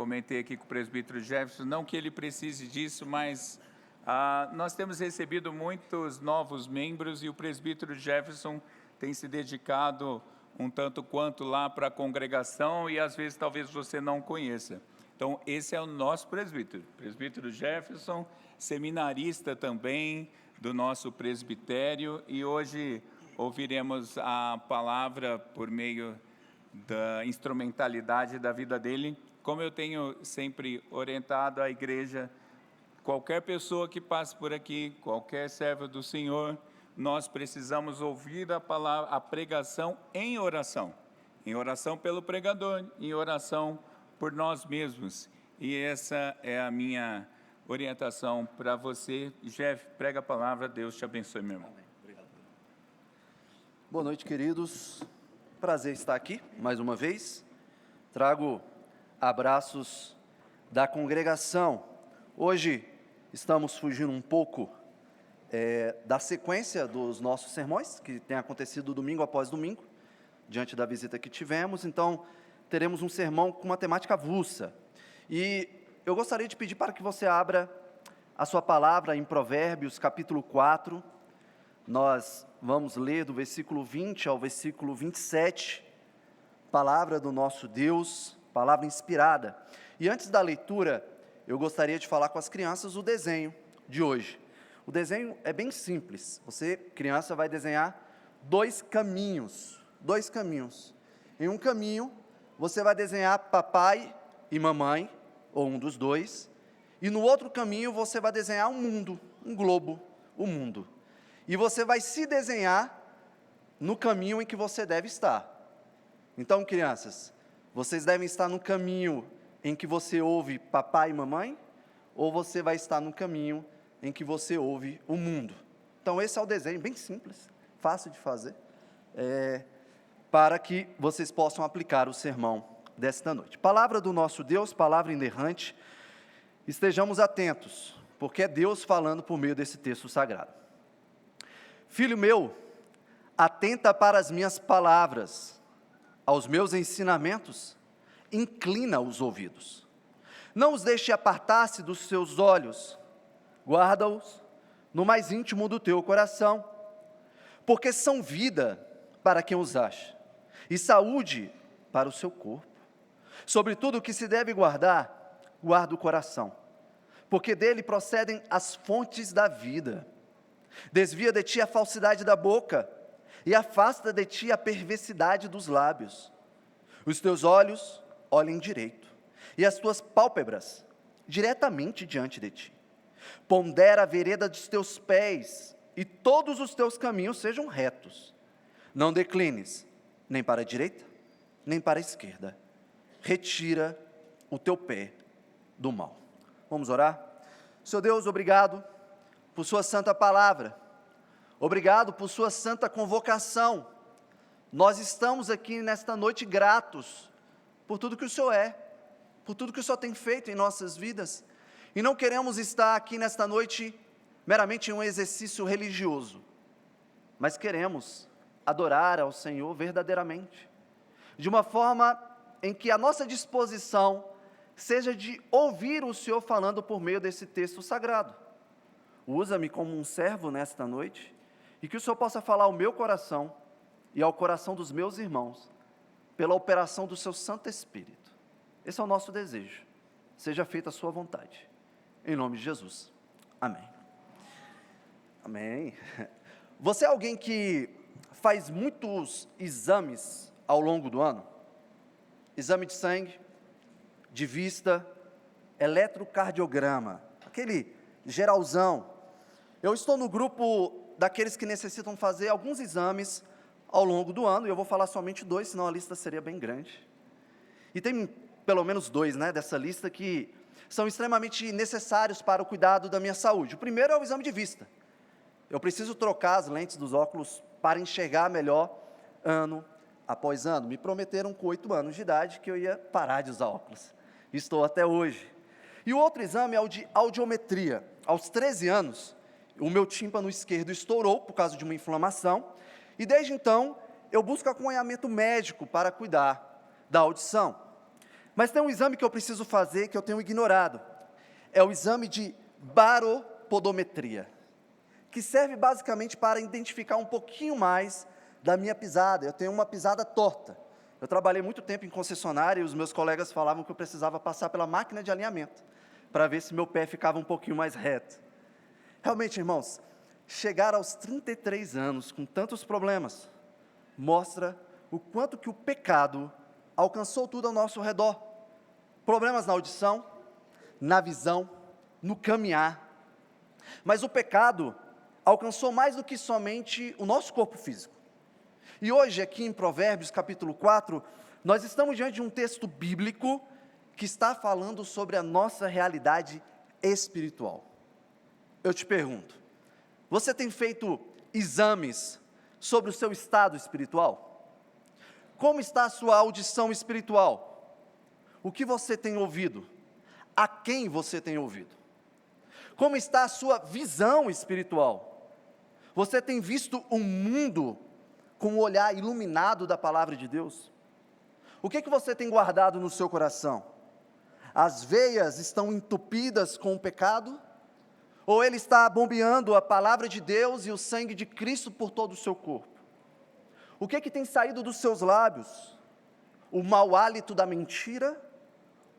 comentei aqui com o presbítero Jefferson, não que ele precise disso, mas nós temos recebido muitos novos membros e o presbítero Jefferson tem se dedicado um tanto quanto lá para a congregação e às vezes talvez você não conheça. Então, esse é o nosso presbítero Jefferson, seminarista também do nosso presbitério, e hoje ouviremos a palavra por meio da instrumentalidade da vida dele. Como eu tenho sempre orientado a igreja, qualquer pessoa que passe por aqui, qualquer servo do Senhor, nós precisamos ouvir a palavra, a pregação em oração pelo pregador, em oração por nós mesmos. E essa é a minha orientação para você. Jeff, prega a palavra, Deus te abençoe, meu irmão. Amém. Obrigado. Boa noite, queridos. Prazer estar aqui, mais uma vez. Trago abraços da congregação. Hoje estamos fugindo um pouco da sequência dos nossos sermões, que tem acontecido domingo após domingo, diante da visita que tivemos. Então, teremos um sermão com uma temática avulsa. E eu gostaria de pedir para que você abra a sua palavra em Provérbios, capítulo 4. Nós vamos ler do versículo 20 ao versículo 27, palavra do nosso Deus, palavra inspirada. E antes da leitura, eu gostaria de falar com as crianças o desenho de hoje. O desenho é bem simples. Você, criança, vai desenhar dois caminhos. Em um caminho, você vai desenhar papai e mamãe, ou um dos dois, e no outro caminho você vai desenhar um mundo, um globo, o mundo. E você vai se desenhar no caminho em que você deve estar. Então, crianças, vocês devem estar no caminho em que você ouve papai e mamãe, ou você vai estar no caminho em que você ouve o mundo. Então, esse é o desenho, bem simples, fácil de fazer, para que vocês possam aplicar o sermão desta noite. Palavra do nosso Deus, palavra inerrante, estejamos atentos, porque é Deus falando por meio desse texto sagrado. Filho meu, atenta para as minhas palavras, aos meus ensinamentos, inclina os ouvidos. Não os deixe apartar-se dos seus olhos, guarda-os no mais íntimo do teu coração, porque são vida para quem os acha, e saúde para o seu corpo. Sobretudo o que se deve guardar, guarda o coração, porque dele procedem as fontes da vida. Desvia de ti a falsidade da boca, e afasta de ti a perversidade dos lábios. Os teus olhos olhem direito, e as tuas pálpebras diretamente diante de ti. Pondera a vereda dos teus pés, e todos os teus caminhos sejam retos. Não declines, nem para a direita, nem para a esquerda. Retira o teu pé do mal. Vamos orar? Senhor Deus, obrigado por sua santa palavra. Obrigado por sua santa convocação. Nós estamos aqui nesta noite gratos por tudo que o Senhor é, por tudo que o Senhor tem feito em nossas vidas. E não queremos estar aqui nesta noite meramente em um exercício religioso, mas queremos adorar ao Senhor verdadeiramente, de uma forma em que a nossa disposição seja de ouvir o Senhor falando por meio desse texto sagrado. Usa-me como um servo nesta noite, e que o Senhor possa falar ao meu coração e ao coração dos meus irmãos, pela operação do seu Santo Espírito. Esse é o nosso desejo. Seja feita a sua vontade. Em nome de Jesus. Amém. Amém. Você é alguém que faz muitos exames ao longo do ano? Exame de sangue, de vista, eletrocardiograma, aquele geralzão. Eu estou no grupo daqueles que necessitam fazer alguns exames ao longo do ano, e eu vou falar somente 2, senão a lista seria bem grande. E tem pelo menos 2, dessa lista que são extremamente necessários para o cuidado da minha saúde. O primeiro é o exame de vista. Eu preciso trocar as lentes dos óculos para enxergar melhor ano após ano. Me prometeram com 8 anos de idade que eu ia parar de usar óculos. Estou até hoje. E o outro exame é o de audiometria. Aos 13 anos, o meu tímpano esquerdo estourou por causa de uma inflamação, e desde então eu busco acompanhamento médico para cuidar da audição. Mas tem um exame que eu preciso fazer que eu tenho ignorado. É o exame de baropodometria, que serve basicamente para identificar um pouquinho mais da minha pisada. Eu tenho uma pisada torta. Eu trabalhei muito tempo em concessionária e os meus colegas falavam que eu precisava passar pela máquina de alinhamento para ver se meu pé ficava um pouquinho mais reto. Realmente, irmãos, chegar aos 33 anos com tantos problemas mostra o quanto que o pecado alcançou tudo ao nosso redor. Problemas na audição, na visão, no caminhar. Mas o pecado alcançou mais do que somente o nosso corpo físico. E hoje, aqui em Provérbios, capítulo 4, nós estamos diante de um texto bíblico que está falando sobre a nossa realidade espiritual. Eu te pergunto, você tem feito exames sobre o seu estado espiritual? Como está a sua audição espiritual? O que você tem ouvido? A quem você tem ouvido? Como está a sua visão espiritual? Você tem visto o mundo com o olhar iluminado da palavra de Deus? O que você tem guardado no seu coração? As veias estão entupidas com o pecado? Ou ele está bombeando a palavra de Deus e o sangue de Cristo por todo o seu corpo? O que tem saído dos seus lábios? O mau hálito da mentira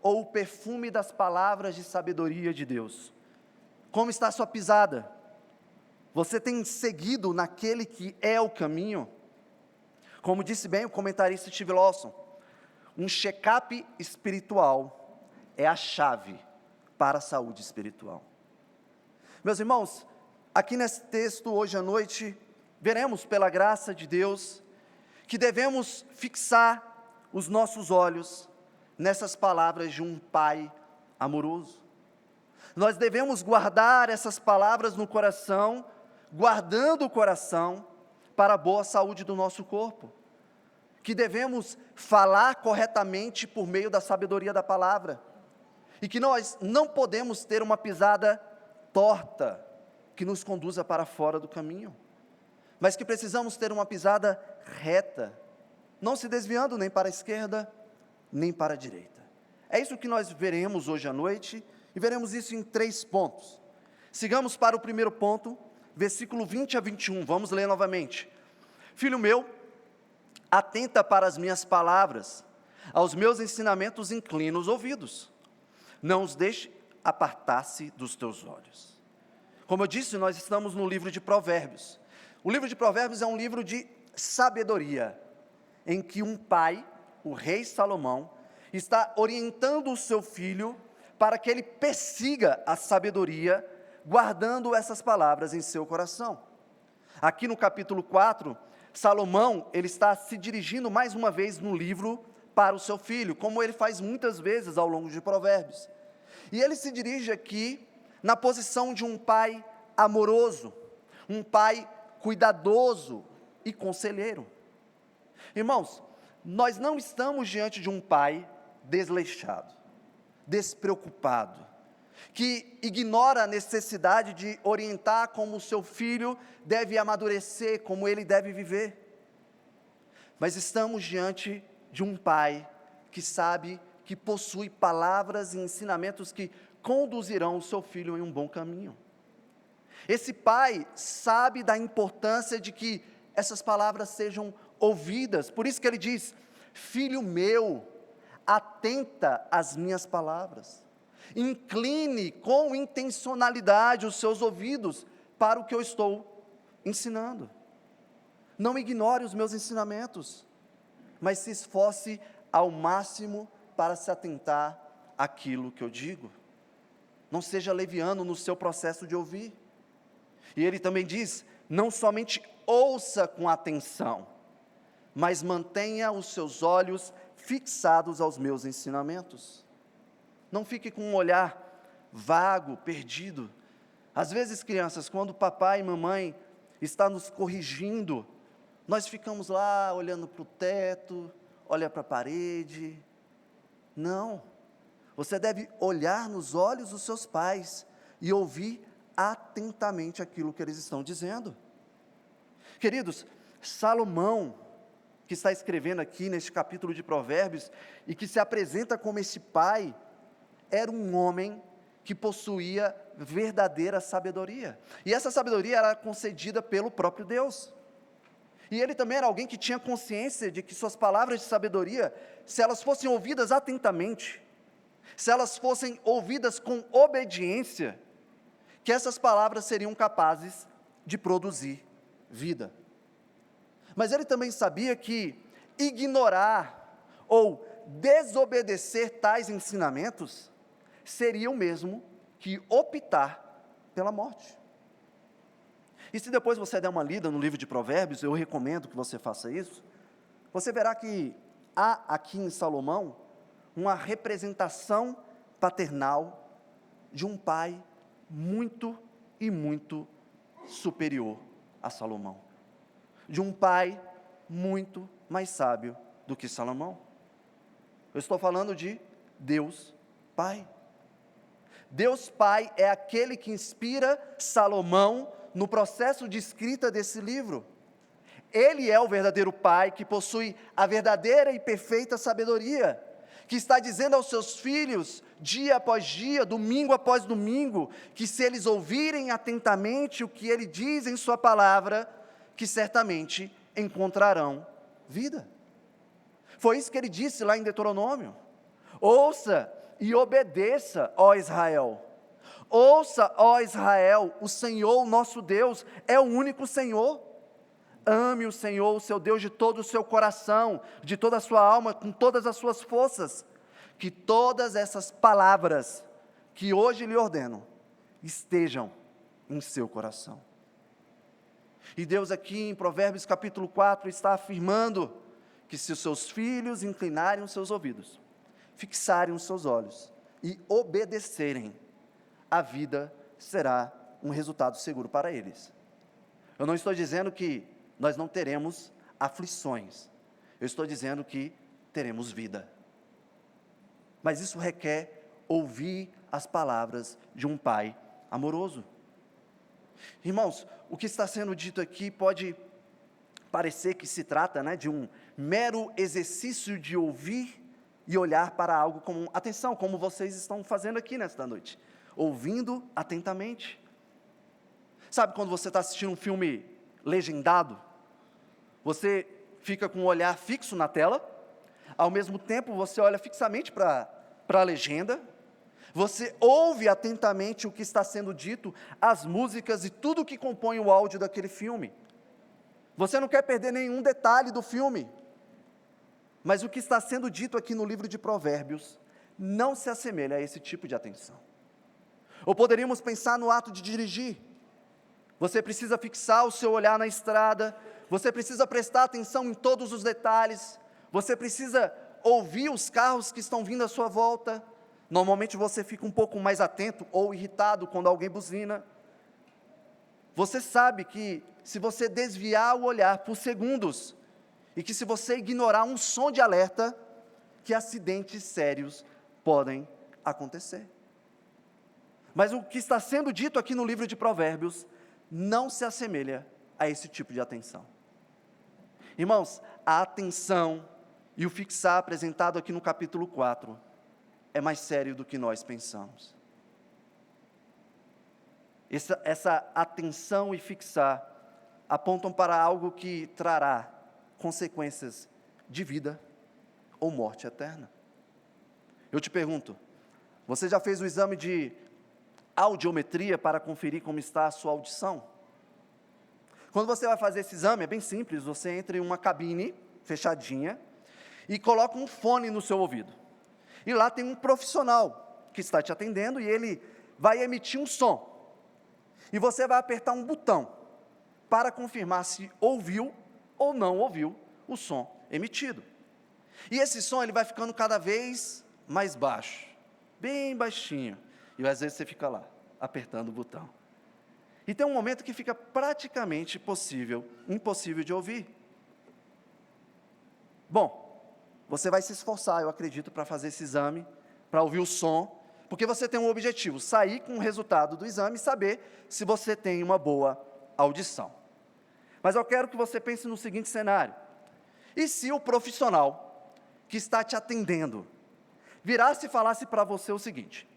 ou o perfume das palavras de sabedoria de Deus? Como está a sua pisada? Você tem seguido naquele que é o caminho? Como disse bem o comentarista Steve Lawson, um check-up espiritual é a chave para a saúde espiritual. Meus irmãos, aqui nesse texto, hoje à noite, veremos pela graça de Deus, que devemos fixar os nossos olhos nessas palavras de um Pai amoroso. Nós devemos guardar essas palavras no coração, guardando o coração para a boa saúde do nosso corpo, que devemos falar corretamente por meio da sabedoria da palavra, e que nós não podemos ter uma pisada torta, que nos conduza para fora do caminho, mas que precisamos ter uma pisada reta, não se desviando nem para a esquerda, nem para a direita. É isso que nós veremos hoje à noite, e veremos isso em 3 pontos. Sigamos para o primeiro ponto, versículo 20 a 21, vamos ler novamente. Filho meu, atenta para as minhas palavras, aos meus ensinamentos inclina os ouvidos, não os deixe apartar-se dos teus olhos. Como eu disse, nós estamos no livro de Provérbios. O livro de Provérbios é um livro de sabedoria, em que um pai, o rei Salomão, está orientando o seu filho para que ele persiga a sabedoria, guardando essas palavras em seu coração. Aqui no capítulo 4, Salomão, ele está se dirigindo mais uma vez no livro para o seu filho, como ele faz muitas vezes ao longo de Provérbios. E ele se dirige aqui na posição de um pai amoroso, um pai cuidadoso e conselheiro. Irmãos, nós não estamos diante de um pai desleixado, despreocupado, que ignora a necessidade de orientar como o seu filho deve amadurecer, como ele deve viver. Mas estamos diante de um pai que sabe que possui palavras e ensinamentos que conduzirão o seu filho em um bom caminho. Esse pai sabe da importância de que essas palavras sejam ouvidas, por isso que ele diz: filho meu, atenta às minhas palavras, incline com intencionalidade os seus ouvidos para o que eu estou ensinando. Não ignore os meus ensinamentos, mas se esforce ao máximo para se atentar àquilo que eu digo. Não seja leviano no seu processo de ouvir. E ele também diz: não somente ouça com atenção, mas mantenha os seus olhos fixados aos meus ensinamentos. Não fique com um olhar vago, perdido. Às vezes, crianças, quando papai e mamãe estão nos corrigindo, nós ficamos lá olhando para o teto, olha para a parede. Não, você deve olhar nos olhos dos seus pais e ouvir atentamente aquilo que eles estão dizendo. Queridos, Salomão, que está escrevendo aqui neste capítulo de Provérbios, e que se apresenta como esse pai, era um homem que possuía verdadeira sabedoria, e essa sabedoria era concedida pelo próprio Deus, e ele também era alguém que tinha consciência de que suas palavras de sabedoria, se elas fossem ouvidas atentamente, se elas fossem ouvidas com obediência, que essas palavras seriam capazes de produzir vida. Mas ele também sabia que ignorar ou desobedecer tais ensinamentos seria o mesmo que optar pela morte. E se depois você der uma lida no livro de Provérbios, eu recomendo que você faça isso, você verá que há aqui em Salomão uma representação paternal de um pai muito e muito superior a Salomão, de um pai muito mais sábio do que Salomão. Eu estou falando de Deus Pai. Deus Pai é aquele que inspira Salomão no processo de escrita desse livro. Ele é o verdadeiro Pai que possui a verdadeira e perfeita sabedoria, que está dizendo aos seus filhos, dia após dia, domingo após domingo, que se eles ouvirem atentamente o que ele diz em sua palavra, que certamente encontrarão vida. Foi isso que ele disse lá em Deuteronômio: ouça e obedeça, ó Israel. Ouça, ó Israel, o Senhor, o nosso Deus, é o único Senhor. Ame o Senhor, o seu Deus, de todo o seu coração, de toda a sua alma, com todas as suas forças. Que todas essas palavras que hoje lhe ordeno estejam em seu coração. E Deus aqui em Provérbios capítulo 4 está afirmando que se os seus filhos inclinarem os seus ouvidos, fixarem os seus olhos e obedecerem, a vida será um resultado seguro para eles. Eu não estou dizendo que nós não teremos aflições, eu estou dizendo que teremos vida. Mas isso requer ouvir as palavras de um pai amoroso. Irmãos, o que está sendo dito aqui pode parecer que se trata, de um mero exercício de ouvir e olhar para algo com atenção, como vocês estão fazendo aqui nesta noite, ouvindo atentamente. Sabe quando você está assistindo um filme legendado, você fica com o olhar fixo na tela, ao mesmo tempo você olha fixamente para a legenda, você ouve atentamente o que está sendo dito, as músicas e tudo que compõe o áudio daquele filme. Você não quer perder nenhum detalhe do filme, mas o que está sendo dito aqui no livro de Provérbios não se assemelha a esse tipo de atenção. Ou poderíamos pensar no ato de dirigir. Você precisa fixar o seu olhar na estrada, você precisa prestar atenção em todos os detalhes, você precisa ouvir os carros que estão vindo à sua volta. Normalmente você fica um pouco mais atento ou irritado quando alguém buzina. Você sabe que se você desviar o olhar por segundos, e que se você ignorar um som de alerta, que acidentes sérios podem acontecer. Mas o que está sendo dito aqui no livro de Provérbios não se assemelha a esse tipo de atenção. Irmãos, a atenção e o fixar apresentado aqui no capítulo 4 é mais sério do que nós pensamos. Essa atenção e fixar apontam para algo que trará consequências de vida ou morte eterna. Eu te pergunto, você já fez o exame de audiometria para conferir como está a sua audição? Quando você vai fazer esse exame, é bem simples, você entra em uma cabine fechadinha e coloca um fone no seu ouvido. E lá tem um profissional que está te atendendo e ele vai emitir um som. E você vai apertar um botão para confirmar se ouviu ou não ouviu o som emitido. E esse som ele vai ficando cada vez mais baixo, bem baixinho. E às vezes você fica lá, apertando o botão. E tem um momento que fica praticamente impossível de ouvir. Bom, você vai se esforçar, eu acredito, para fazer esse exame, para ouvir o som, porque você tem um objetivo, sair com o resultado do exame e saber se você tem uma boa audição. Mas eu quero que você pense no seguinte cenário: E se o profissional que está te atendendo virasse e falasse para você o seguinte: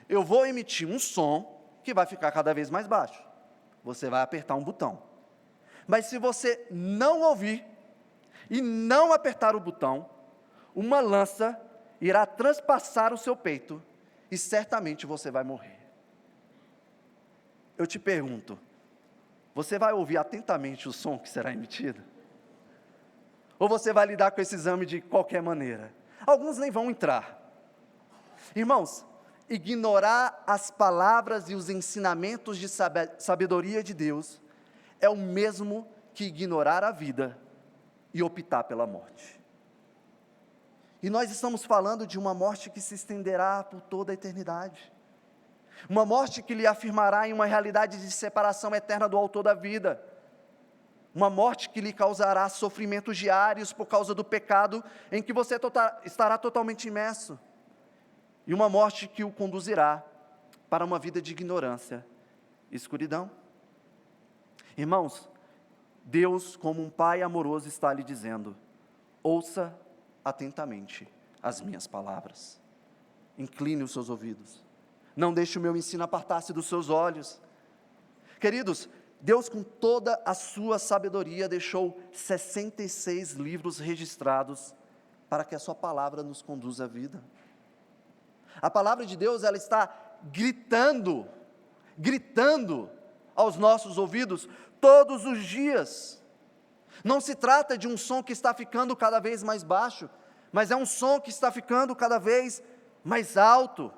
eu vou emitir um som que vai ficar cada vez mais baixo, você vai apertar um botão, mas se você não ouvir e não apertar o botão, uma lança irá transpassar o seu peito e certamente você vai morrer. Eu te pergunto, você vai ouvir atentamente o som que será emitido? Ou você vai lidar com esse exame de qualquer maneira? Alguns nem vão entrar. Irmãos, ignorar as palavras e os ensinamentos de sabedoria de Deus é o mesmo que ignorar a vida e optar pela morte. E nós estamos falando de uma morte que se estenderá por toda a eternidade. Uma morte que lhe afirmará em uma realidade de separação eterna do autor da vida. Uma morte que lhe causará sofrimentos diários por causa do pecado em que você estará totalmente imerso. E uma morte que o conduzirá para uma vida de ignorância e escuridão. Irmãos, Deus, como um Pai amoroso, está lhe dizendo: ouça atentamente as minhas palavras. Incline os seus ouvidos. Não deixe o meu ensino apartar-se dos seus olhos. Queridos, Deus, com toda a sua sabedoria, deixou 66 livros registrados para que a sua palavra nos conduza à vida. A palavra de Deus, ela está gritando aos nossos ouvidos todos os dias. Não se trata de um som que está ficando cada vez mais baixo, mas é um som que está ficando cada vez mais alto.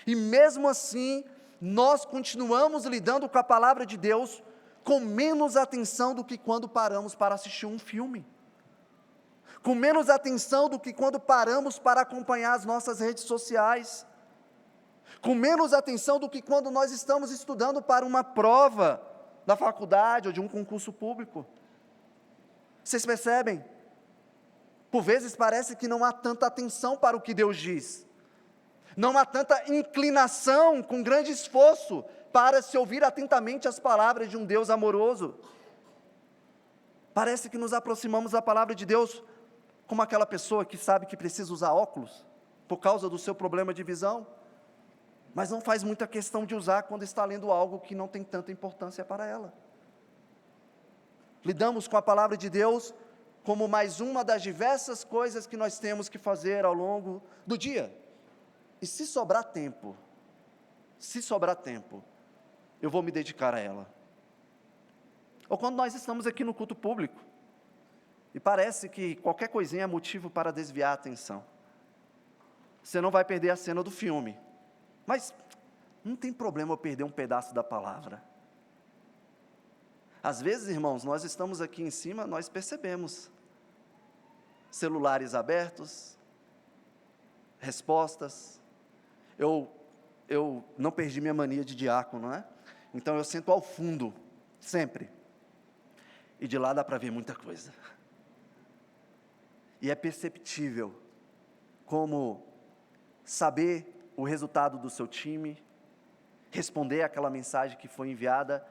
E mesmo assim, nós continuamos lidando com a palavra de Deus com menos atenção do que quando paramos para assistir um filme. Com menos atenção do que quando paramos para acompanhar as nossas redes sociais. Com menos atenção do que quando nós estamos estudando para uma prova da faculdade ou de um concurso público. Vocês percebem? Por vezes parece que não há tanta atenção para o que Deus diz. Não há tanta inclinação, com grande esforço, para se ouvir atentamente as palavras de um Deus amoroso. Parece que nos aproximamos da palavra de Deus como aquela pessoa que sabe que precisa usar óculos, por causa do seu problema de visão, mas não faz muita questão de usar quando está lendo algo que não tem tanta importância para ela. Lidamos com a palavra de Deus como mais uma das diversas coisas que nós temos que fazer ao longo do dia. E se sobrar tempo, eu vou me dedicar a ela. Ou quando nós estamos aqui no culto público, e parece que qualquer coisinha é motivo para desviar a atenção. Você não vai perder a cena do filme, mas não tem problema eu perder um pedaço da palavra. Às vezes, irmãos, nós estamos aqui em cima, nós percebemos celulares abertos, respostas. Eu não perdi minha mania de diácono, não é? Então eu sento ao fundo, sempre. E de lá dá para ver muita coisa. E é perceptível como saber o resultado do seu time, responder àquela mensagem que foi enviada,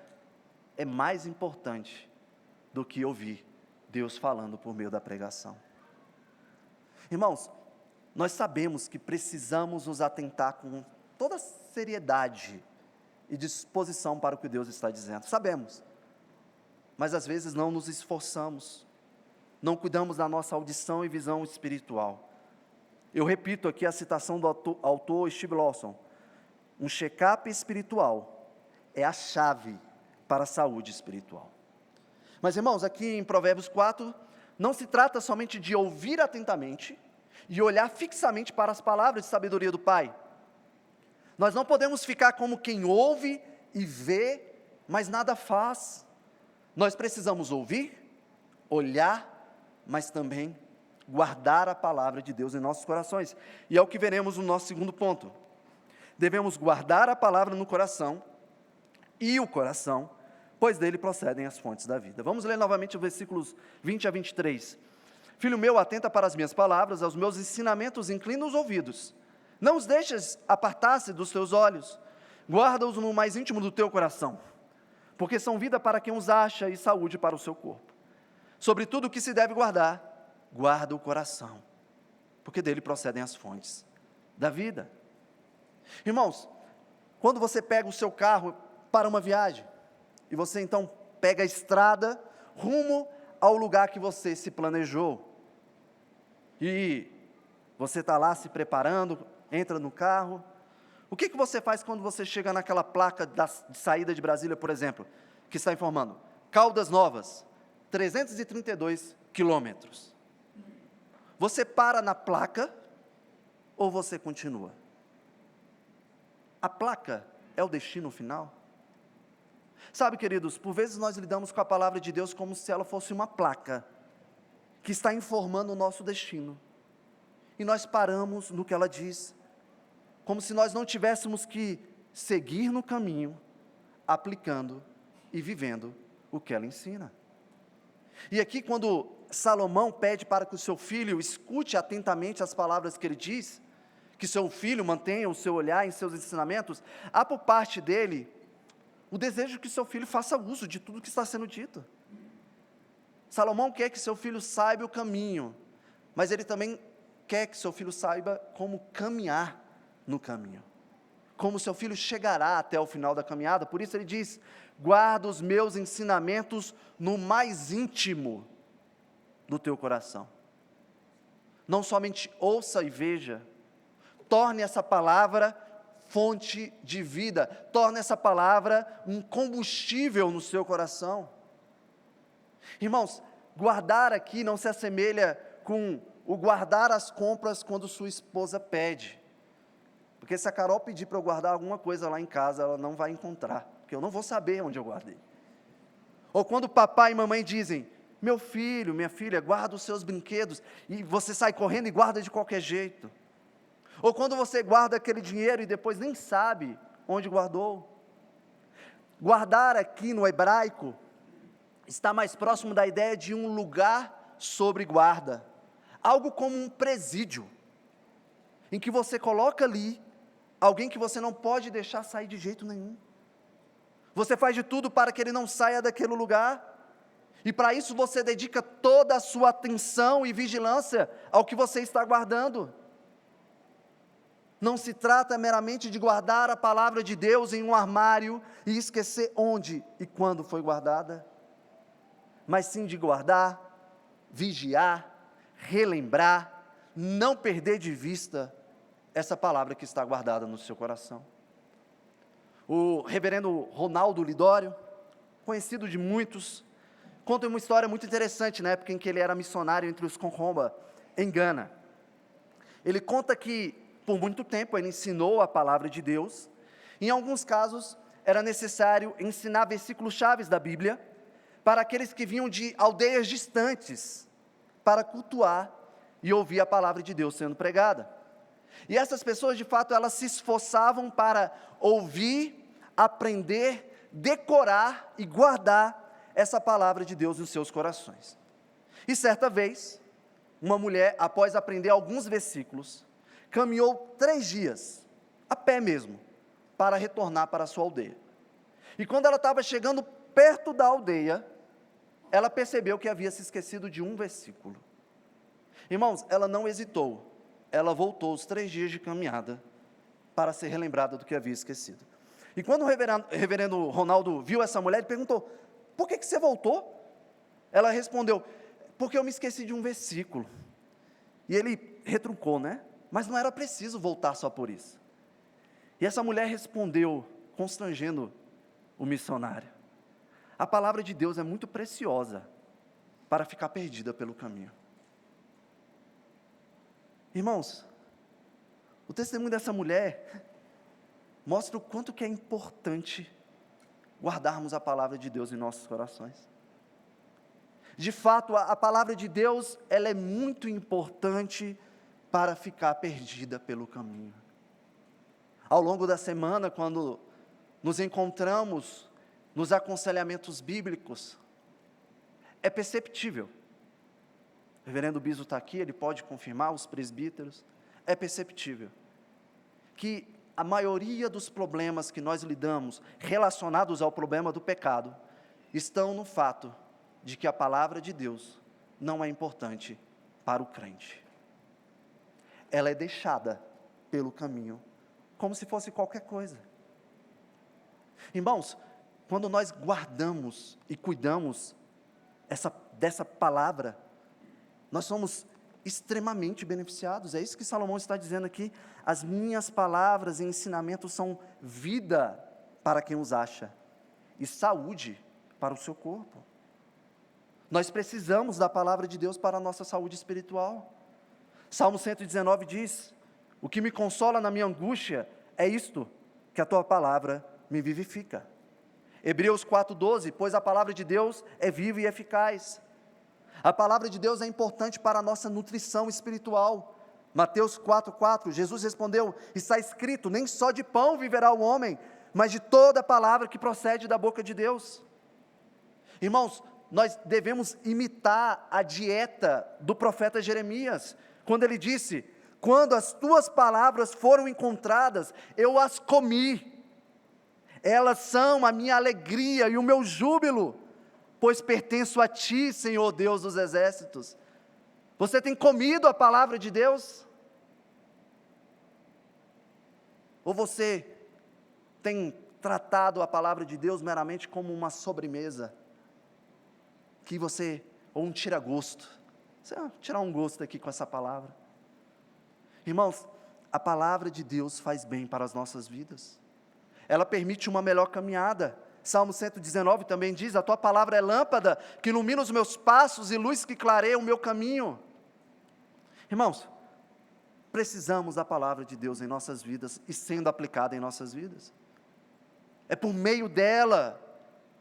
é mais importante do que ouvir Deus falando por meio da pregação. Irmãos, nós sabemos que precisamos nos atentar com toda seriedade e disposição para o que Deus está dizendo. Sabemos, mas às vezes não nos esforçamos, não cuidamos da nossa audição e visão espiritual. Eu repito aqui a citação do autor Steve Lawson: um check-up espiritual é a chave para a saúde espiritual. Mas, irmãos, aqui em Provérbios 4, não se trata somente de ouvir atentamente e olhar fixamente para as palavras de sabedoria do Pai. Nós não podemos ficar como quem ouve e vê, mas nada faz. Nós precisamos ouvir, olhar, mas também guardar a palavra de Deus em nossos corações. E é o que veremos no nosso segundo ponto. Devemos guardar a palavra no coração e o coração, pois dele procedem as fontes da vida. Vamos ler novamente os versículos 20 a 23. Filho meu, atenta para as minhas palavras, aos meus ensinamentos inclina os ouvidos. Não os deixes apartar-se dos teus olhos, guarda-os no mais íntimo do teu coração, porque são vida para quem os acha e saúde para o seu corpo. Sobre tudo o que se deve guardar, guarda o coração, porque dele procedem as fontes da vida. Irmãos, quando você pega o seu carro para uma viagem, e você então pega a estrada rumo ao lugar que você se planejou, e você está lá se preparando, entra no carro, o que você faz quando você chega naquela placa de saída de Brasília, por exemplo, que está informando, Caldas Novas, 332 quilômetros. Você para na placa ou você continua? A placa é o destino final? Sabe, queridos, por vezes nós lidamos com a palavra de Deus como se ela fosse uma placa que está informando o nosso destino. E nós paramos no que ela diz, como se nós não tivéssemos que seguir no caminho, aplicando e vivendo o que ela ensina. E aqui, quando Salomão pede para que o seu filho escute atentamente as palavras que ele diz, que seu filho mantenha o seu olhar em seus ensinamentos, há por parte dele o desejo que seu filho faça uso de tudo que está sendo dito. Salomão quer que seu filho saiba o caminho, mas ele também quer que seu filho saiba como caminhar no caminho, como seu filho chegará até o final da caminhada. Por isso ele diz, guarda os meus ensinamentos no mais íntimo do teu coração. Não somente ouça e veja, torne essa palavra fonte de vida, torne essa palavra um combustível no seu coração. Irmãos, guardar aqui não se assemelha com o guardar as compras quando sua esposa pede, porque se a Carol pedir para eu guardar alguma coisa lá em casa, ela não vai encontrar, porque eu não vou saber onde eu guardei. Ou quando papai e mamãe dizem, meu filho, minha filha, guarda os seus brinquedos, e você sai correndo e guarda de qualquer jeito. Ou quando você guarda aquele dinheiro e depois nem sabe onde guardou. Guardar aqui no hebraico está mais próximo da ideia de um lugar sobre guarda, algo como um presídio, em que você coloca ali alguém que você não pode deixar sair de jeito nenhum. Você faz de tudo para que ele não saia daquele lugar, e para isso você dedica toda a sua atenção e vigilância ao que você está guardando. Não se trata meramente de guardar a palavra de Deus em um armário e esquecer onde e quando foi guardada, mas sim de guardar, vigiar, relembrar, não perder de vista essa palavra que está guardada no seu coração. O reverendo Ronaldo Lidório, conhecido de muitos, conta uma história muito interessante na época em que ele era missionário entre os Concomba, em Gana. Ele conta que, por muito tempo, ele ensinou a palavra de Deus. Em alguns casos, era necessário ensinar versículos chaves da Bíblia para aqueles que vinham de aldeias distantes, para cultuar e ouvir a palavra de Deus sendo pregada. E essas pessoas, de fato, elas se esforçavam para ouvir, aprender, decorar e guardar essa palavra de Deus nos seus corações. E certa vez, uma mulher, após aprender alguns versículos, caminhou 3 dias, a pé mesmo, para retornar para a sua aldeia. E quando ela estava chegando perto da aldeia, ela percebeu que havia se esquecido de um versículo. Irmãos, ela não hesitou, ela voltou os 3 dias de caminhada para ser relembrada do que havia esquecido. E quando o reverendo Ronaldo viu essa mulher, ele perguntou, por que você voltou? Ela respondeu, porque eu me esqueci de um versículo. E ele retrucou, né? Mas não era preciso voltar só por isso. E essa mulher respondeu, constrangendo o missionário, a palavra de Deus é muito preciosa para ficar perdida pelo caminho. Irmãos, o testemunho dessa mulher mostra o quanto que é importante guardarmos a palavra de Deus em nossos corações. De fato, a palavra de Deus, ela é muito importante para ficar perdida pelo caminho. Ao longo da semana, quando nos encontramos nos aconselhamentos bíblicos, é perceptível. O reverendo Biso está aqui, ele pode confirmar, os presbíteros, é perceptível que a maioria dos problemas que nós lidamos, relacionados ao problema do pecado, estão no fato de que a palavra de Deus não é importante para o crente. Ela é deixada pelo caminho, como se fosse qualquer coisa. Irmãos, quando nós guardamos e cuidamos dessa palavra, nós somos extremamente beneficiados. É isso que Salomão está dizendo aqui. As minhas palavras e ensinamentos são vida para quem os acha, e saúde para o seu corpo. Nós precisamos da palavra de Deus para a nossa saúde espiritual. Salmo 119 diz: o que me consola na minha angústia é isto, que a tua palavra me vivifica. Hebreus 4:12, pois a palavra de Deus é viva e eficaz. A palavra de Deus é importante para a nossa nutrição espiritual. Mateus 4:4, Jesus respondeu: está escrito, nem só de pão viverá o homem, mas de toda a palavra que procede da boca de Deus. Irmãos, nós devemos imitar a dieta do profeta Jeremias, quando ele disse: quando as tuas palavras foram encontradas, eu as comi, elas são a minha alegria e o meu júbilo, pois pertenço a ti, Senhor Deus dos exércitos. Você tem comido a palavra de Deus? Ou você tem tratado a palavra de Deus meramente como uma sobremesa, ou um tira-gosto? Você vai tirar um gosto aqui com essa palavra. Irmãos, a palavra de Deus faz bem para as nossas vidas. Ela permite uma melhor caminhada. Salmo 119 também diz: a tua palavra é lâmpada que ilumina os meus passos e luz que clareia o meu caminho. Irmãos, precisamos da palavra de Deus em nossas vidas e sendo aplicada em nossas vidas. É por meio dela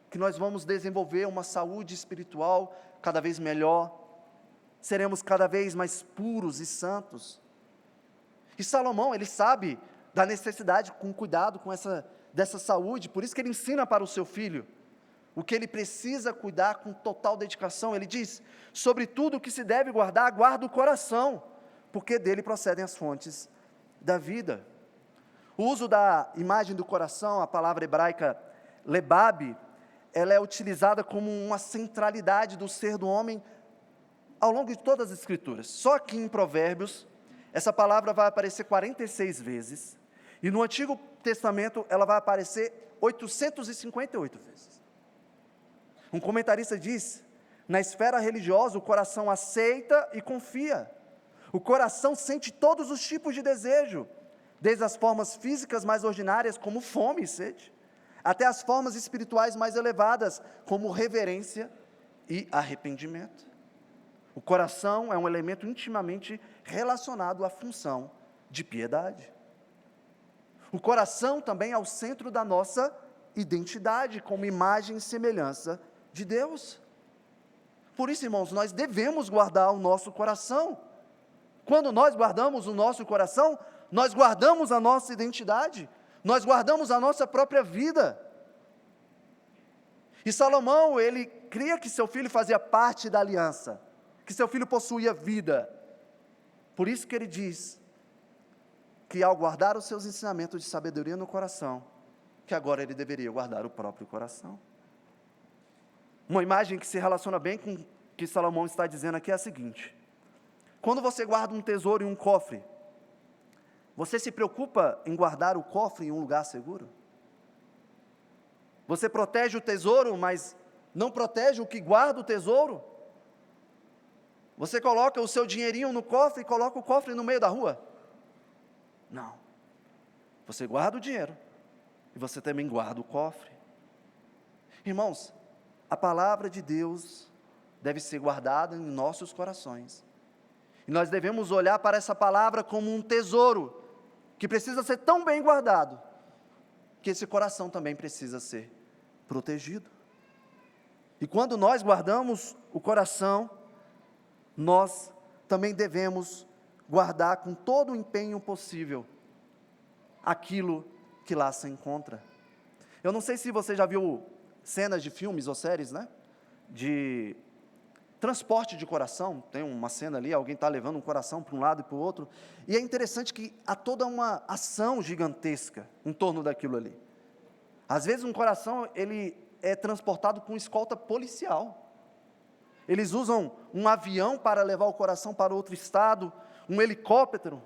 que nós vamos desenvolver uma saúde espiritual cada vez melhor, seremos cada vez mais puros e santos. E Salomão, ele sabe da necessidade, com cuidado dessa saúde, por isso que ele ensina para o seu filho o que ele precisa cuidar com total dedicação. Ele diz: sobre tudo o que se deve guardar, guarda o coração, porque dele procedem as fontes da vida. O uso da imagem do coração, a palavra hebraica lebab, ela é utilizada como uma centralidade do ser do homem ao longo de todas as escrituras. Só que em Provérbios, essa palavra vai aparecer 46 vezes, e no Antigo Testamento ela vai aparecer 858 vezes. Um comentarista diz: na esfera religiosa o coração aceita e confia. O coração sente todos os tipos de desejo, desde as formas físicas mais ordinárias, como fome e sede, até as formas espirituais mais elevadas, como reverência e arrependimento. O coração é um elemento intimamente relacionado à função de piedade. O coração também é o centro da nossa identidade, como imagem e semelhança de Deus. Por isso, irmãos, nós devemos guardar o nosso coração. Quando nós guardamos o nosso coração, nós guardamos a nossa identidade, nós guardamos a nossa própria vida. E Salomão, ele cria que seu filho fazia parte da aliança, que seu filho possuía vida. Por isso que ele diz que ao guardar os seus ensinamentos de sabedoria no coração, que agora ele deveria guardar o próprio coração. Uma imagem que se relaciona bem com o que Salomão está dizendo aqui é a seguinte: quando você guarda um tesouro em um cofre, você se preocupa em guardar o cofre em um lugar seguro? Você protege o tesouro, mas não protege o que guarda o tesouro? Você coloca o seu dinheirinho no cofre e coloca o cofre no meio da rua? Não. Você guarda o dinheiro e você também guarda o cofre. Irmãos, a palavra de Deus deve ser guardada em nossos corações. E nós devemos olhar para essa palavra como um tesouro, que precisa ser tão bem guardado, que esse coração também precisa ser protegido. E quando nós guardamos o coração, nós também devemos guardar com todo o empenho possível aquilo que lá se encontra. Eu não sei se você já viu cenas de filmes ou séries, né? De transporte de coração. Tem uma cena ali, alguém está levando um coração para um lado e para o outro, e é interessante que há toda uma ação gigantesca em torno daquilo ali. Às vezes um coração, ele é transportado com escolta policial. eles usam um avião para levar o coração para outro estado, um helicóptero,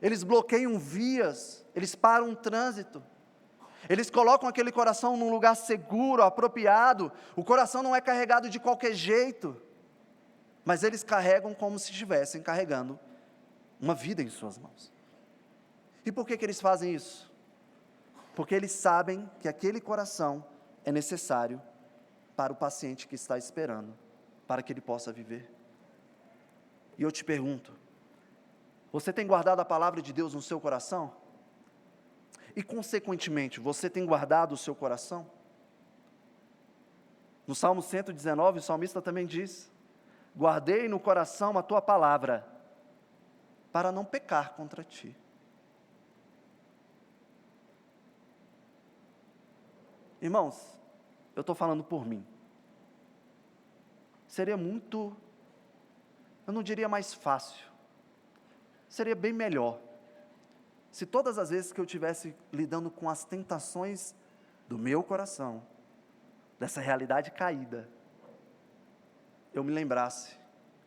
eles bloqueiam vias, eles param o trânsito, eles colocam aquele coração num lugar seguro, apropriado. O coração não é carregado de qualquer jeito, mas eles carregam como se estivessem carregando uma vida em suas mãos. E por que eles fazem isso? Porque eles sabem que aquele coração é necessário para o paciente que está esperando, para que ele possa viver. E eu te pergunto, você tem guardado a palavra de Deus no seu coração? E consequentemente, você tem guardado o seu coração? No Salmo 119, o salmista também diz: guardei no coração a tua palavra, para não pecar contra ti. Irmãos, eu estou falando por mim. Seria muito, eu não diria mais fácil, seria bem melhor, se todas as vezes que eu estivesse lidando com as tentações do meu coração, dessa realidade caída, eu me lembrasse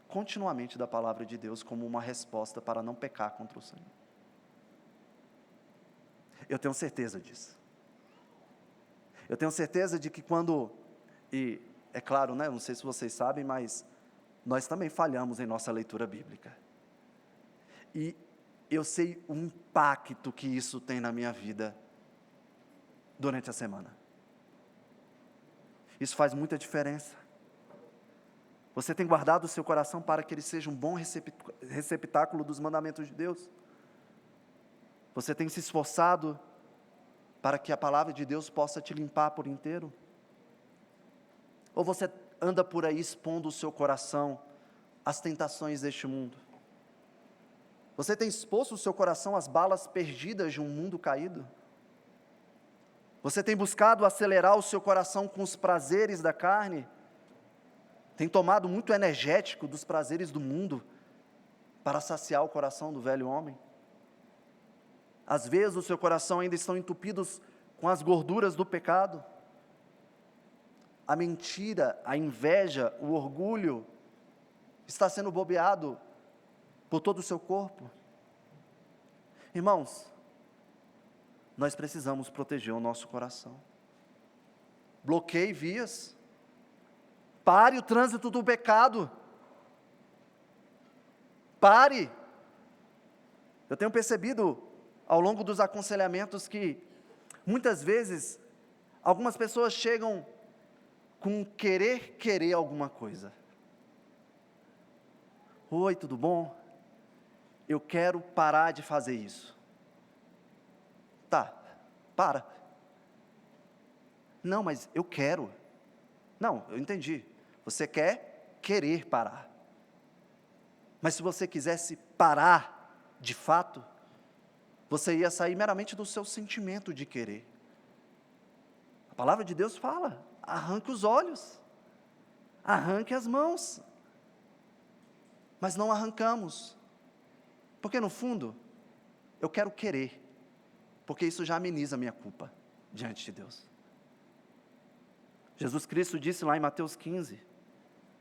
continuamente da palavra de Deus como uma resposta para não pecar contra o Senhor. Eu tenho certeza disso. Eu tenho certeza de que quando, e é claro, né, não sei se vocês sabem, mas nós também falhamos em nossa leitura bíblica. E eu sei o impacto que isso tem na minha vida durante a semana. Isso faz muita diferença. Você tem guardado o seu coração para que ele seja um bom receptáculo dos mandamentos de Deus? Você tem se esforçado para que a palavra de Deus possa te limpar por inteiro? Ou você anda por aí expondo o seu coração às tentações deste mundo? Você tem exposto o seu coração às balas perdidas de um mundo caído? Você tem buscado acelerar o seu coração com os prazeres da carne? Tem tomado muito energético dos prazeres do mundo para saciar o coração do velho homem? Às vezes o seu coração ainda está entupido com as gorduras do pecado. A mentira, a inveja, o orgulho está sendo bobeado por todo o seu corpo. Irmãos, nós precisamos proteger o nosso coração. Bloqueie vias. Pare o trânsito do pecado. Pare. Eu tenho percebido ao longo dos aconselhamentos que muitas vezes algumas pessoas chegam com querer alguma coisa. Oi, tudo bom? Eu quero parar de fazer isso. Tá, para. Não, mas eu quero. Não, eu entendi. Você quer querer parar. Mas se você quisesse parar de fato, você ia sair meramente do seu sentimento de querer. A palavra de Deus fala: arranque os olhos, arranque as mãos. Mas não arrancamos, porque no fundo, eu quero querer, porque isso já ameniza a minha culpa diante de Deus. Jesus Cristo disse lá em Mateus 15,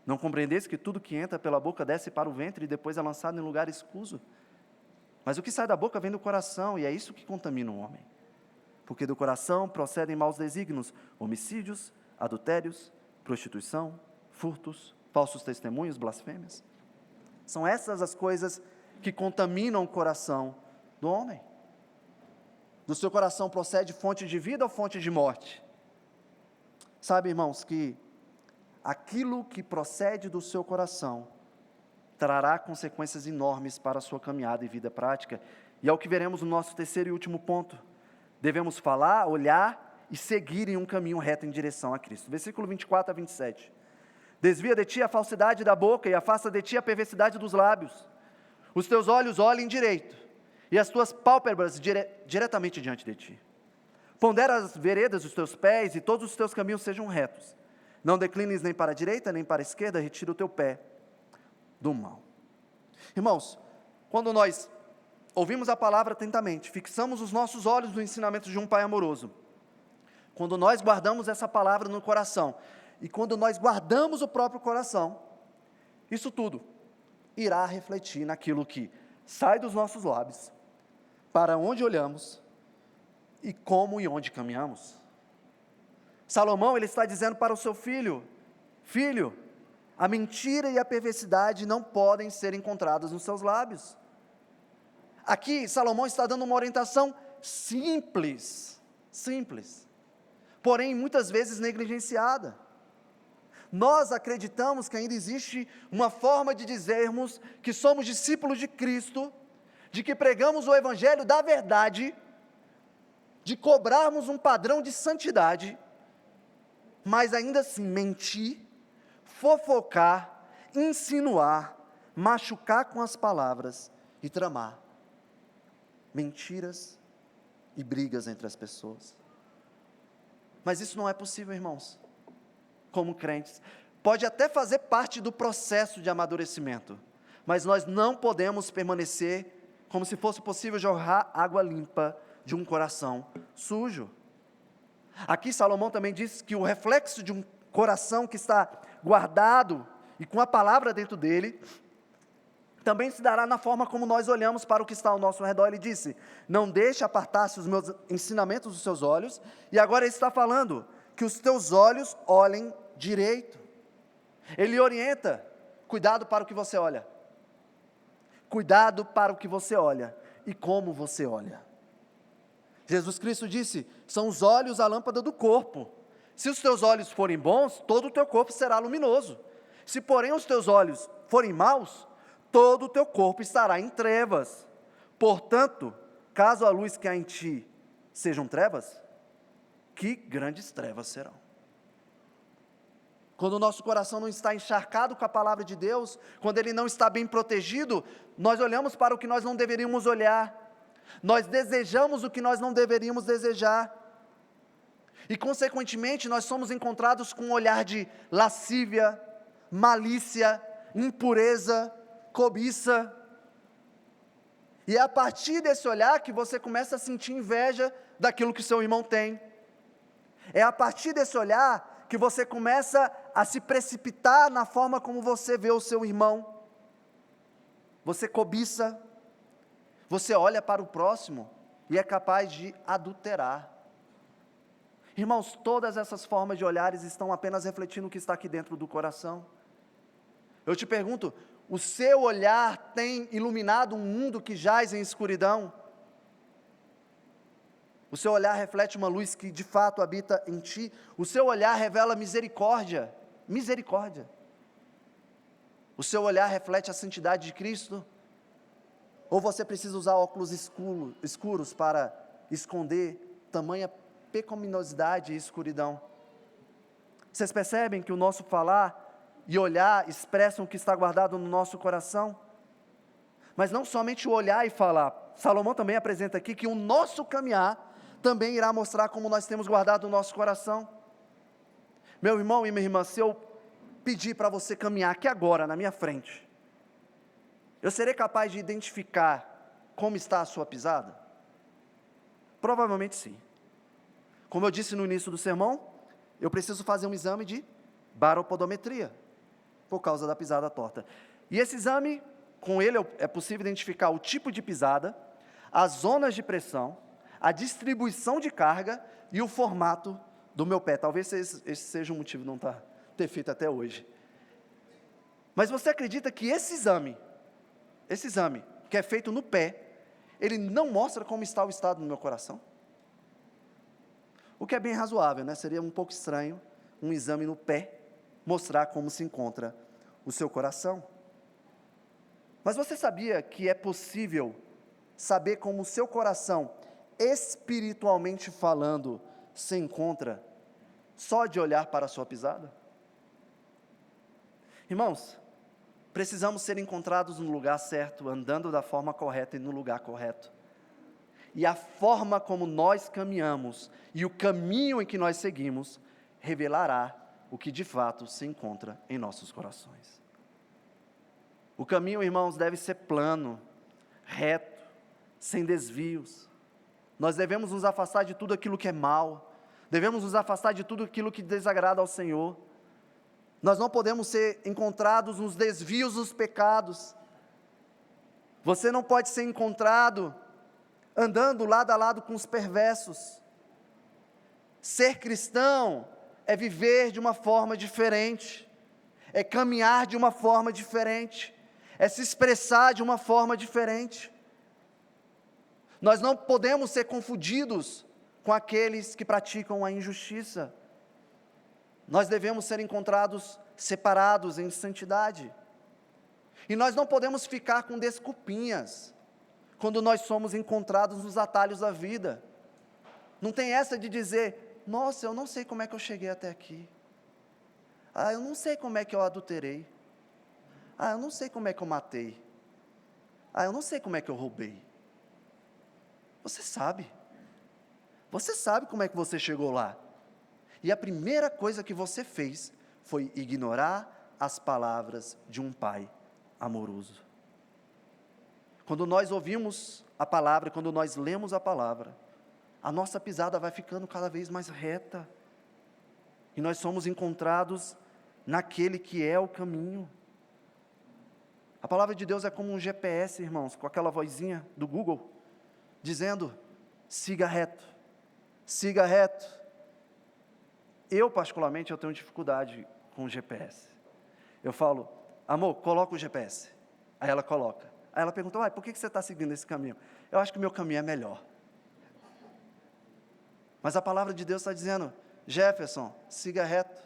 não compreendeis que tudo que entra pela boca desce para o ventre e depois é lançado em lugar escuso? Mas o que sai da boca vem do coração, e é isso que contamina o homem. Porque do coração procedem maus desígnios, homicídios, adultérios, prostituição, furtos, falsos testemunhos, blasfêmias. São essas as coisas que contaminam o coração do homem. Do seu coração procede fonte de vida ou fonte de morte? Sabe, irmãos, que aquilo que procede do seu coração trará consequências enormes para a sua caminhada e vida prática. E é o que veremos no nosso terceiro e último ponto. Devemos falar, olhar e seguir em um caminho reto em direção a Cristo. Versículo 24 a 27. Desvia de ti a falsidade da boca e afasta de ti a perversidade dos lábios. Os teus olhos olhem direito e as tuas pálpebras diretamente diante de ti. Pondera as veredas dos teus pés e todos os teus caminhos sejam retos. Não declines nem para a direita nem para a esquerda, retira o teu pé do mal. Irmãos, quando nós ouvimos a palavra atentamente, fixamos os nossos olhos no ensinamento de um Pai amoroso, quando nós guardamos essa palavra no coração, e quando nós guardamos o próprio coração, Isso tudo irá refletir naquilo que sai dos nossos lábios, para onde olhamos e como e onde caminhamos. Salomão, ele está dizendo para o seu filho: filho, a mentira e a perversidade não podem ser encontradas nos seus lábios. Aqui, Salomão está dando uma orientação simples, porém muitas vezes negligenciada. Nós acreditamos que ainda existe uma forma de dizermos que somos discípulos de Cristo, de que pregamos o Evangelho da verdade, de cobrarmos um padrão de santidade, mas ainda assim mentir, fofocar, insinuar, machucar com as palavras e tramar mentiras e brigas entre as pessoas. Mas isso não é possível, irmãos, como crentes. Pode até fazer parte do processo de amadurecimento, mas nós não podemos permanecer como se fosse possível jorrar água limpa de um coração sujo. Aqui Salomão também diz que o reflexo de um coração que está guardado e com a palavra dentro dele, também se dará na forma como nós olhamos para o que está ao nosso redor. Ele disse: não deixe apartar-se os meus ensinamentos dos seus olhos. E agora ele está falando que os teus olhos olhem direito. Ele orienta: cuidado para o que você olha. Cuidado para o que você olha e como você olha. Jesus Cristo disse: são os olhos a lâmpada do corpo. Se os teus olhos forem bons, todo o teu corpo será luminoso. Se porém os teus olhos forem maus, todo o teu corpo estará em trevas. Portanto, caso a luz que há em ti sejam trevas, que grandes trevas serão. Quando o nosso coração não está encharcado com a palavra de Deus, quando ele não está bem protegido, nós olhamos para o que nós não deveríamos olhar, nós desejamos o que nós não deveríamos desejar, e consequentemente nós somos encontrados com um olhar de lascívia, malícia, impureza, cobiça. E é a partir desse olhar que você começa a sentir inveja daquilo que seu irmão tem. É a partir desse olhar que você começa a se precipitar na forma como você vê o seu irmão. Você cobiça, você olha para o próximo e é capaz de adulterar. Irmãos, todas essas formas de olhares estão apenas refletindo o que está aqui dentro do coração. Eu te pergunto, o seu olhar tem iluminado um mundo que jaz em escuridão? O seu olhar reflete uma luz que de fato habita em ti? O seu olhar revela misericórdia? O seu olhar reflete a santidade de Cristo? Ou você precisa usar óculos escuros para esconder tamanha pecaminosidade e escuridão? Vocês percebem que o nosso falar e olhar expressam o que está guardado no nosso coração? Mas não somente o olhar e falar. Salomão também apresenta aqui que o nosso caminhar também irá mostrar como nós temos guardado o nosso coração. Meu irmão e minha irmã, se eu pedir para você caminhar aqui agora, na minha frente, eu serei capaz de identificar como está a sua pisada? Provavelmente sim. Como eu disse no início do sermão, eu preciso fazer um exame de baropodometria, por causa da pisada torta. E esse exame, com ele é possível identificar o tipo de pisada, as zonas de pressão, a distribuição de carga e o formato do meu pé. Talvez esse seja um motivo de não ter feito até hoje. Mas você acredita que esse exame que é feito no pé, ele não mostra como está o estado do meu coração? O que é bem razoável, né? Seria um pouco estranho um exame no pé mostrar como se encontra o seu coração. Mas você sabia que é possível saber como o seu coração, espiritualmente falando, se encontra só de olhar para a sua pisada? Irmãos, precisamos ser encontrados no lugar certo, andando da forma correta e no lugar correto. E a forma como nós caminhamos e o caminho em que nós seguimos revelará o que de fato se encontra em nossos corações. O caminho, irmãos, deve ser plano, reto, sem desvios. Nós devemos nos afastar de tudo aquilo que é mal, devemos nos afastar de tudo aquilo que desagrada ao Senhor. Nós não podemos ser encontrados nos desvios dos pecados. Você não pode ser encontrado andando lado a lado com os perversos. Ser cristão é viver de uma forma diferente, é caminhar de uma forma diferente, é se expressar de uma forma diferente. Nós não podemos ser confundidos com aqueles que praticam a injustiça. Nós devemos ser encontrados separados em santidade. E nós não podemos ficar com desculpinhas quando nós somos encontrados nos atalhos da vida. Não tem essa de dizer: nossa, eu não sei como é que eu cheguei até aqui. Eu não sei como é que eu adulterei. Eu não sei como é que eu matei. Eu não sei como é que eu roubei. Você sabe. Você sabe como é que você chegou lá. E a primeira coisa que você fez foi ignorar as palavras de um pai amoroso. Quando nós ouvimos a palavra, quando nós lemos a palavra, a nossa pisada vai ficando cada vez mais reta. E nós somos encontrados naquele que é o caminho. A palavra de Deus é como um GPS, irmãos, com aquela vozinha do Google, dizendo: siga reto, siga reto. Eu, particularmente, eu tenho dificuldade com o GPS. Eu falo: amor, coloca o GPS. Aí ela coloca. Aí ela pergunta: por que você está seguindo esse caminho? Eu acho que o meu caminho é melhor. Mas a palavra de Deus está dizendo: Jefferson, siga reto,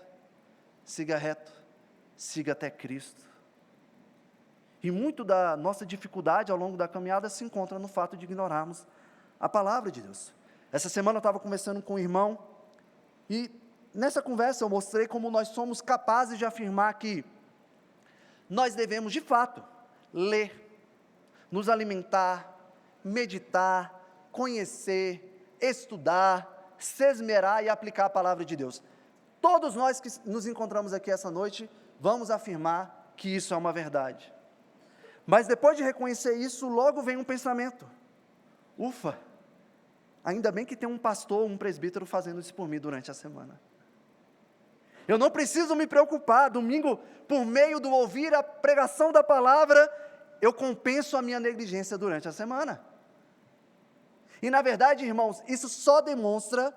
siga até Cristo. E muito da nossa dificuldade ao longo da caminhada se encontra no fato de ignorarmos a palavra de Deus. Essa semana eu estava conversando com um irmão, e nessa conversa eu mostrei como nós somos capazes de afirmar que nós devemos, de fato, ler, nos alimentar, meditar, conhecer, estudar, se esmerar e aplicar a palavra de Deus. Todos nós que nos encontramos aqui essa noite, vamos afirmar que isso é uma verdade. Mas depois de reconhecer isso, logo vem um pensamento: ufa, ainda bem que tem um pastor, um presbítero fazendo isso por mim durante a semana. Eu não preciso me preocupar, domingo, por meio do ouvir a pregação da palavra, eu compenso a minha negligência durante a semana. E na verdade, irmãos, isso só demonstra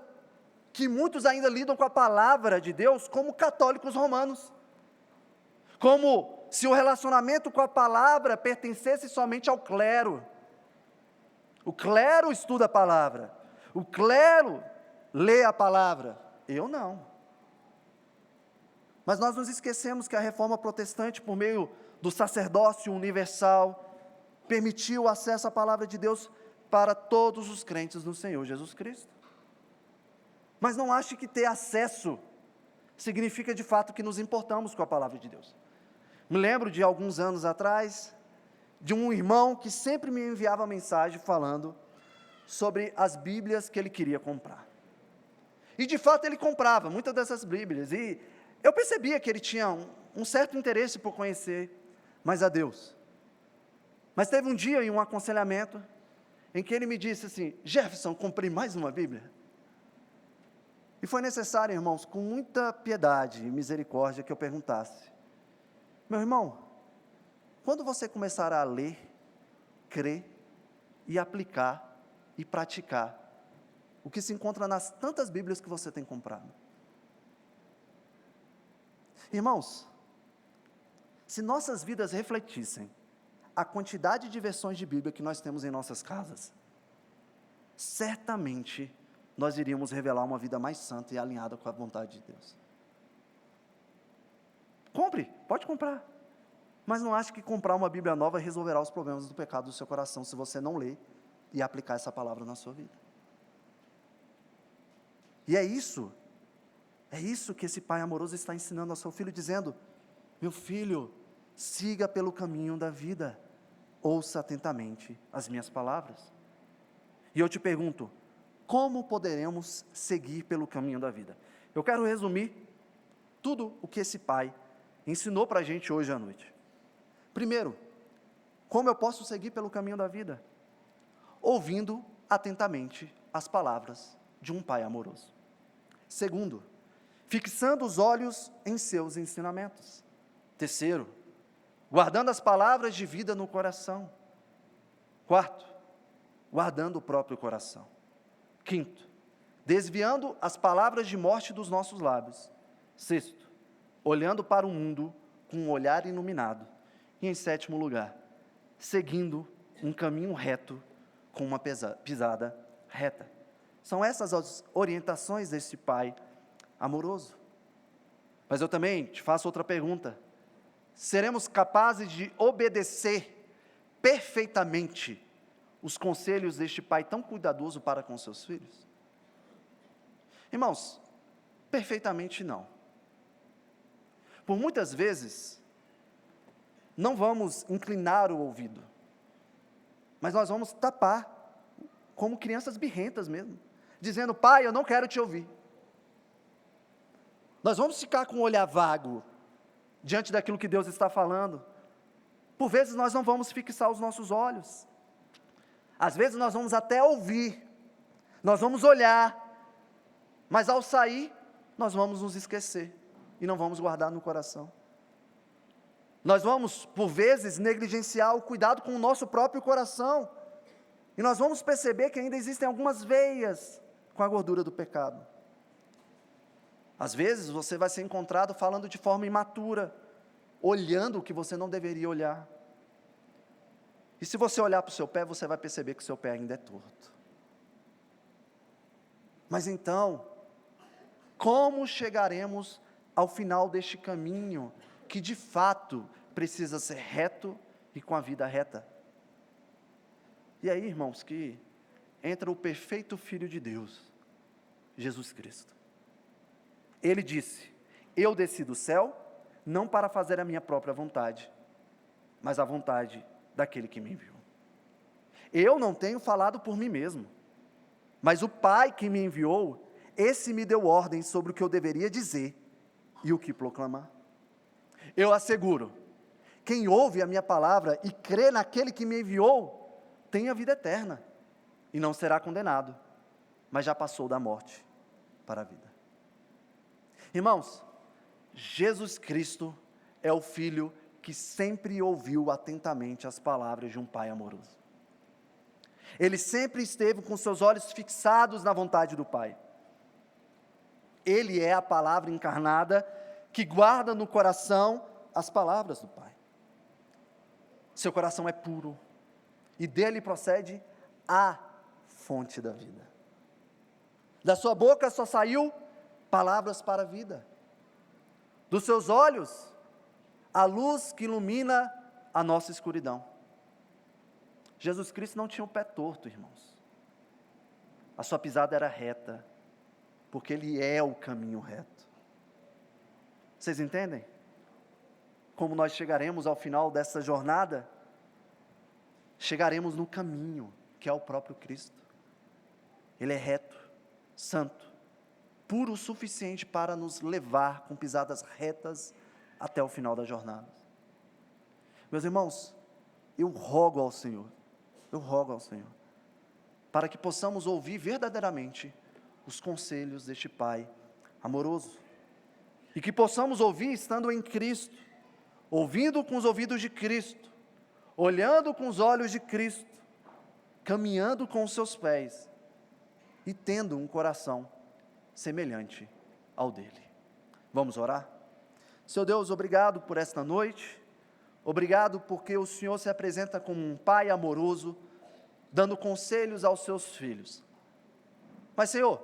que muitos ainda lidam com a palavra de Deus como católicos romanos, como se o relacionamento com a palavra pertencesse somente ao clero. O clero estuda a palavra, o clero lê a palavra, eu não. Mas nós nos esquecemos que a reforma protestante, por meio do sacerdócio universal, permitiu o acesso à palavra de Deus para todos os crentes no Senhor Jesus Cristo. Mas não ache que ter acesso significa de fato que nos importamos com a palavra de Deus. Me lembro de alguns anos atrás, de um irmão que sempre me enviava mensagem falando sobre as Bíblias que ele queria comprar. E de fato ele comprava muitas dessas Bíblias, e eu percebia que ele tinha um certo interesse por conhecer mais a Deus. Mas teve um dia em um aconselhamento, em que ele me disse assim: Jefferson, comprei mais uma Bíblia. E foi necessário, irmãos, com muita piedade e misericórdia, que eu perguntasse: meu irmão, quando você começar a ler, crer e aplicar e praticar o que se encontra nas tantas Bíblias que você tem comprado? Irmãos, se nossas vidas refletissem a quantidade de versões de Bíblia que nós temos em nossas casas, certamente nós iríamos revelar uma vida mais santa e alinhada com a vontade de Deus. Compre, pode comprar, mas não ache que comprar uma Bíblia nova resolverá os problemas do pecado do seu coração, se você não ler e aplicar essa palavra na sua vida. E é isso que esse pai amoroso está ensinando ao seu filho, dizendo: meu filho, siga pelo caminho da vida, ouça atentamente as minhas palavras. E eu te pergunto, como poderemos seguir pelo caminho da vida? Eu quero resumir tudo o que esse pai ensinou para a gente hoje à noite. Primeiro, como eu posso seguir pelo caminho da vida? Ouvindo atentamente as palavras de um pai amoroso. Segundo, fixando os olhos em seus ensinamentos. Terceiro, guardando as palavras de vida no coração. Quarto, guardando o próprio coração. Quinto, desviando as palavras de morte dos nossos lábios. Sexto, olhando para o mundo com um olhar iluminado. E em sétimo lugar, seguindo um caminho reto com uma pisada reta. São essas as orientações desse Pai amoroso. Mas eu também te faço outra pergunta. Seremos capazes de obedecer perfeitamente os conselhos deste Pai tão cuidadoso para com seus filhos? Irmãos, perfeitamente não. Por muitas vezes, não vamos inclinar o ouvido, mas nós vamos tapar, como crianças birrentas mesmo, dizendo: pai, eu não quero te ouvir. Nós vamos ficar com o olhar vago, diante daquilo que Deus está falando. Por vezes nós não vamos fixar os nossos olhos, às vezes nós vamos até ouvir, nós vamos olhar, mas ao sair, nós vamos nos esquecer, e não vamos guardar no coração. Nós vamos, por vezes, negligenciar o cuidado com o nosso próprio coração, e nós vamos perceber que ainda existem algumas veias com a gordura do pecado. Às vezes, você vai ser encontrado falando de forma imatura, olhando o que você não deveria olhar. E se você olhar para o seu pé, você vai perceber que o seu pé ainda é torto. Mas então, como chegaremos ao final deste caminho, que de fato precisa ser reto e com a vida reta? E aí, irmãos, que entra o perfeito Filho de Deus, Jesus Cristo. Ele disse: eu desci do céu, não para fazer a minha própria vontade, mas a vontade daquele que me enviou. Eu não tenho falado por mim mesmo, mas o Pai que me enviou, esse me deu ordem sobre o que eu deveria dizer e o que proclamar. Eu asseguro, quem ouve a minha palavra e crê naquele que me enviou, tem a vida eterna, e não será condenado, mas já passou da morte para a vida. Irmãos, Jesus Cristo é o Filho que sempre ouviu atentamente as palavras de um Pai amoroso. Ele sempre esteve com seus olhos fixados na vontade do Pai. Ele é a palavra encarnada que guarda no coração as palavras do Pai. Seu coração é puro, e dele procede a fonte da vida. Da sua boca só saiu palavras para a vida. Dos seus olhos, a luz que ilumina a nossa escuridão. Jesus Cristo não tinha o pé torto, irmãos. A sua pisada era reta, porque Ele é o caminho reto. Vocês entendem? Como nós chegaremos ao final dessa jornada? Chegaremos no caminho, que é o próprio Cristo. Ele é reto, santo, puro o suficiente para nos levar com pisadas retas até o final da jornada. Meus irmãos, eu rogo ao Senhor, para que possamos ouvir verdadeiramente os conselhos deste Pai amoroso, e que possamos ouvir estando em Cristo, ouvindo com os ouvidos de Cristo, olhando com os olhos de Cristo, caminhando com os seus pés, e tendo um coração semelhante ao dele. Vamos orar? Senhor Deus, obrigado por esta noite, obrigado porque o Senhor se apresenta como um Pai amoroso, dando conselhos aos seus filhos. Mas, Senhor,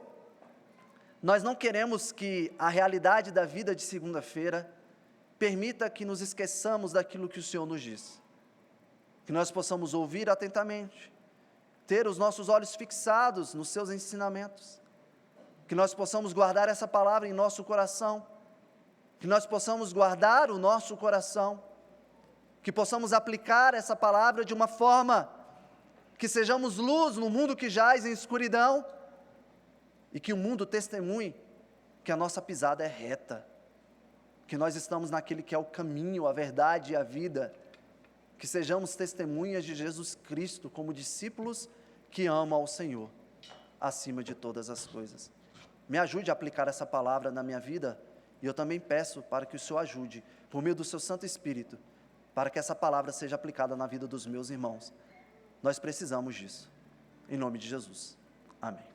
nós não queremos que a realidade da vida de segunda-feira permita que nos esqueçamos daquilo que o Senhor nos diz, que nós possamos ouvir atentamente, ter os nossos olhos fixados nos seus ensinamentos, que nós possamos guardar essa palavra em nosso coração, que nós possamos guardar o nosso coração, que possamos aplicar essa palavra de uma forma que sejamos luz no mundo que jaz em escuridão, e que o mundo testemunhe que a nossa pisada é reta, que nós estamos naquele que é o caminho, a verdade e a vida, que sejamos testemunhas de Jesus Cristo como discípulos que amam ao Senhor acima de todas as coisas. me ajude a aplicar essa palavra na minha vida, e eu também peço para que o Senhor ajude, por meio do seu Santo Espírito, para que essa palavra seja aplicada na vida dos meus irmãos. Nós precisamos disso. Em nome de Jesus. Amém.